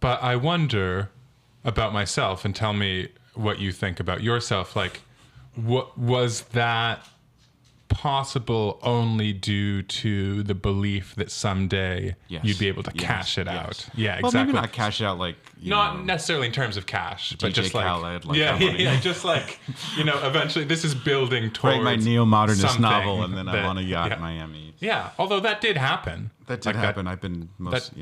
But I wonder about myself, and tell me what you think about yourself. Like, what was that possible only due to the belief that someday you'd be able to cash it out? Yeah, well, exactly. Maybe not cash it out like not necessarily in terms of cash, but just Khaled, like just like eventually this is building towards write my neo-modernist something novel, and then I'm on a yacht in Miami. Yeah, although that did happen. That did happen. I've been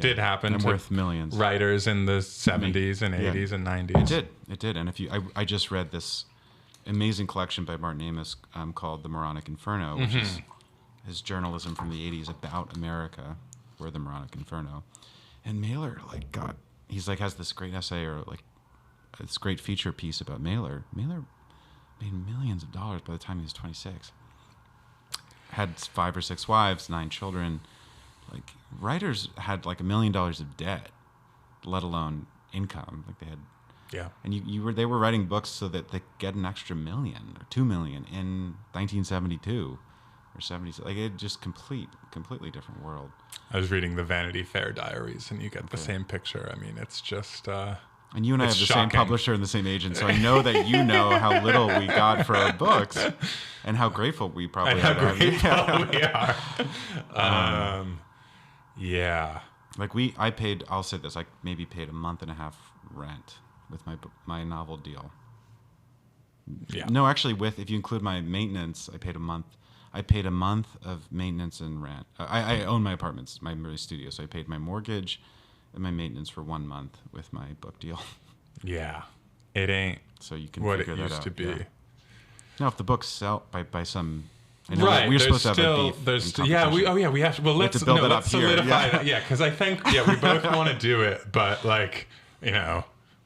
did happen. I'm to worth millions. Writers in the 70s and 80s and 90s. It did. And I just read this amazing collection by Martin Amis called The Moronic Inferno, which is his journalism from the 80s about America, or the Moronic Inferno. And Mailer has this great essay or like this great feature piece about Mailer. Mailer made millions of dollars by the time he was 26. Had 5 or 6 wives, 9 children. Like, writers had like $1 million of debt, let alone income. Like, they had. Yeah. And they were writing books so that they get an extra $1 million or $2 million in 1972 or 70. Like, it just completely different world. I was reading the Vanity Fair diaries, and you get the same picture. I mean, it's just. And you and I have the shocking. same publisher and the same agent, so I know that you know how little we got for our books, and how grateful we probably are. We are. Yeah. Like I'll say this, I maybe paid a month and a half rent with my novel deal. Yeah. No, actually, if you include my maintenance, I paid a month. I paid a month of maintenance and rent. I own my apartments, my studio, so I paid my mortgage and my maintenance for 1 month with my book deal. Yeah. It ain't so you can what figure it that used out. to be. Yeah. Now, if the books sell by some... I know right, we're supposed to have a beef. We have to. Well, let's to build it up here. Solidify that. Yeah, because I think we both want to do it, but like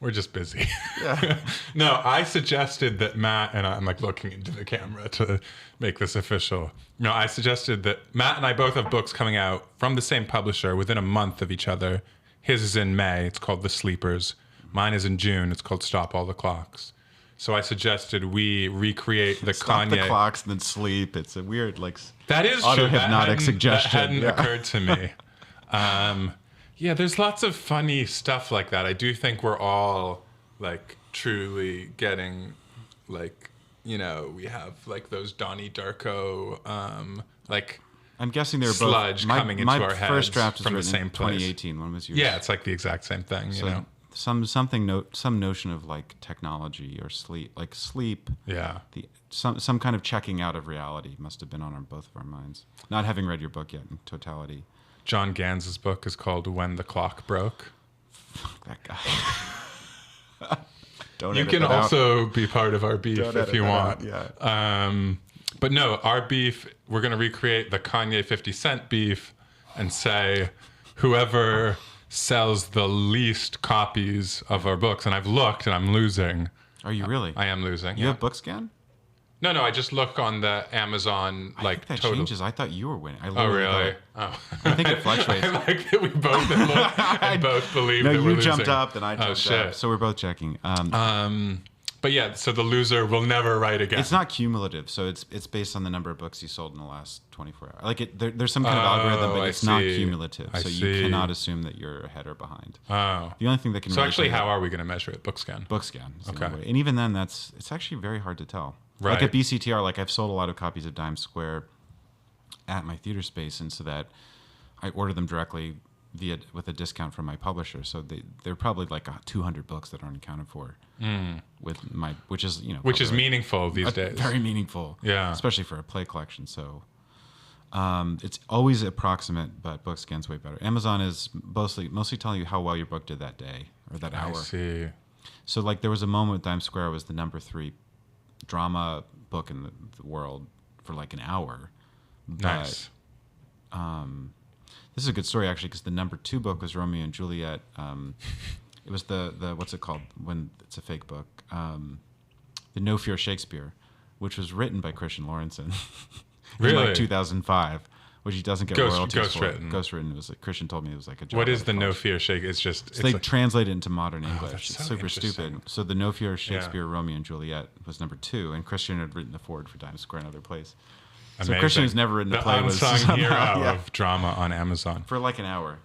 we're just busy. Yeah. No, I suggested that Matt and I'm like looking into the camera to make this official. No, I suggested that Matt and I both have books coming out from the same publisher within a month of each other. His is in May. It's called The Sleepers. Mine is in June. It's called Stop All the Clocks. So I suggested we recreate the Stop Kanye. the clocks and then sleep. It's a weird, like, that is auto-hypnotic suggestion. That hadn't occurred to me. There's lots of funny stuff like that. I do think we're all like truly getting like, we have like those Donnie Darko like I'm guessing they're sludge both coming into our heads. My first draft was from the written same in place. 2018. When was yours? Yeah, it's like the exact same thing, you know. Some notion of like technology or sleep. Yeah. Some kind of checking out of reality must have been on both of our minds. Not having read your book yet in totality. John Ganz's book is called When the Clock Broke. Fuck that guy. You can also be part of our beef if you want. Yeah. But no, our beef, we're going to recreate the Kanye 50 Cent beef and say whoever sells the least copies of our books, and I've looked and I'm losing. Are you really? I am losing. You have BookScan? No, I just look on the Amazon I think that total. changes. I thought you were winning. Oh, really? Oh. I think it fluctuates. I like that we both look and both believe that we're losing. No, you jumped up and I jumped up. So we're both checking. But yeah, so the loser will never write again. It's not cumulative, so it's based on the number of books you sold in the last 24 hours. Like there's some kind of algorithm, but it's not cumulative, so you cannot assume that you're ahead or behind. Oh. The only thing that can So really actually, how are we going to measure it? BookScan. BookScan. Is Okay. the only way. And even then, it's actually very hard to tell. Right. Like at BCTR, like I've sold a lot of copies of Dime Square at my theater space, and so that I order them directly with a discount from my publisher. So they're probably like 200 books that aren't accounted for with which is which is meaningful these days. Very meaningful. Yeah. Especially for a play collection. So it's always approximate, but BookScan's way better. Amazon is mostly telling you how well your book did that day or that hour. I see. So like there was a moment with Dime Square was the number 3 drama book in the world for like an hour. Nice. This is a good story actually because the number 2 book was Romeo and Juliet. It was the what's it called when it's a fake book? The No Fear Shakespeare, which was written by Christian Lorentzen in like 2005, which he doesn't get royalties for. Ghostwritten. It was like Christian told me it was like a job. What is the No Fear Shakespeare? It's just they translate it into modern English. That's It's so super stupid. So the No Fear Shakespeare, Yeah. Romeo and Juliet was number 2, and Christian had written the foreword for Dime Square and other plays. Amazing. So Christian who's never written a play was unsung hero somehow, of drama on Amazon for like an hour.